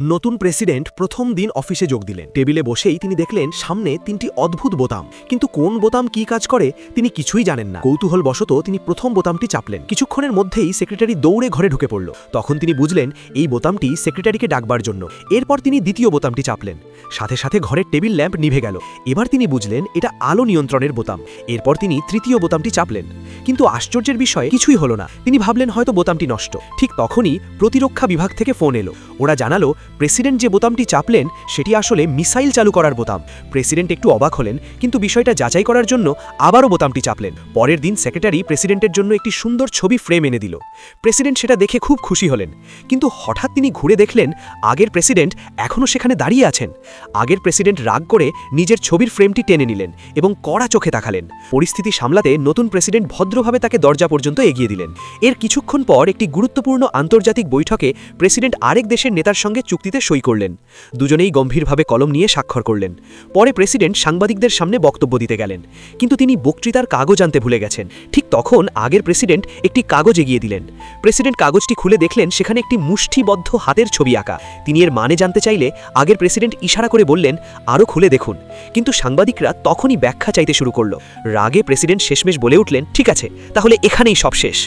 নতুন প্রেসিডেন্ট প্রথম দিন অফিসে যোগ দিলেন। টেবিলে বসেই তিনি দেখলেন সামনে 3টি অদ্ভুত বোতাম, কিন্তু কোন বোতাম কি কাজ করে তিনি কিছুই জানেন না। কৌতূহলবশত তিনি প্রথম বোতামটি চাপলেন। কিছুক্ষণের মধ্যেই সেক্রেটারি দৌড়ে ঘরে ঢুকে পড়ল। তখন তিনি বুঝলেন এই বোতামটি সেক্রেটারিকে ডাকবার জন্য। এরপর তিনি দ্বিতীয় বোতামটি চাপলেন। সাথে সাথে ঘরের টেবিল ল্যাম্প নিভে গেল। এবার তিনি বুঝলেন এটা আলো নিয়ন্ত্রণের বোতাম। এরপর তিনি তৃতীয় বোতামটি চাপলেন, কিন্তু আশ্চর্যের বিষয় কিছুই হলো না। তিনি ভাবলেন হয়তো বোতামটি নষ্ট। ঠিক তখনই প্রতিরক্ষা বিভাগ থেকে ফোন এলো। ওরা জানালো প্রেসিডেন্ট যে বোতামটি চাপলেন সেটি আসলে মিসাইল চালু করার বোতাম। প্রেসিডেন্ট একটু অবাক হলেন, কিন্তু বিষয়টা যাচাই করার জন্য আবারও বোতামটি চাপলেন। পরের দিন সেক্রেটারি প্রেসিডেন্টের জন্য একটি সুন্দর ছবি ফ্রেম এনে দিল। প্রেসিডেন্ট সেটা দেখে খুব খুশি হলেন, কিন্তু হঠাৎ তিনি ঘুরে দেখলেন আগের প্রেসিডেন্ট এখনও সেখানে দাঁড়িয়ে আছেন। আগের প্রেসিডেন্ট রাগ করে নিজের ছবির ফ্রেমটি টেনে নিলেন এবং কড়া চোখে তাকালেন। পরিস্থিতি সামলাতে নতুন প্রেসিডেন্ট ভদ্রভাবে তাকে দরজা পর্যন্ত এগিয়ে দিলেন। এর কিছুক্ষণ পর একটি গুরুত্বপূর্ণ আন্তর্জাতিক বৈঠকে প্রেসিডেন্ট আরেক দেশের নেতার সঙ্গে চুক্তিতে সই করলেন। দুজনেই গম্ভীরভাবে কলম নিয়ে স্বাক্ষর করলেন। পরে প্রেসিডেন্ট সাংবাদিকদের সামনে বক্তব্য দিতে গেলেন, কিন্তু তিনি বক্তৃতার কাগজ আনতে ভুলে গেছেন। ঠিক তখন আগের প্রেসিডেন্ট একটি কাগজ এগিয়ে দিলেন। প্রেসিডেন্ট কাগজটি খুলে দেখলেন সেখানে একটি মুষ্টিবদ্ধ হাতের ছবি আঁকা। তিনি এর মানে জানতে চাইলে আগের প্রেসিডেন্ট ইশারা করে বললেন, আরও খুলে দেখুন। কিন্তু সাংবাদিকরা তখনই ব্যাখ্যা চাইতে শুরু করল। রাগে প্রেসিডেন্ট শেষমেশ বলে উঠলেন, ঠিক আছে, তাহলে এখানেই সব শেষ।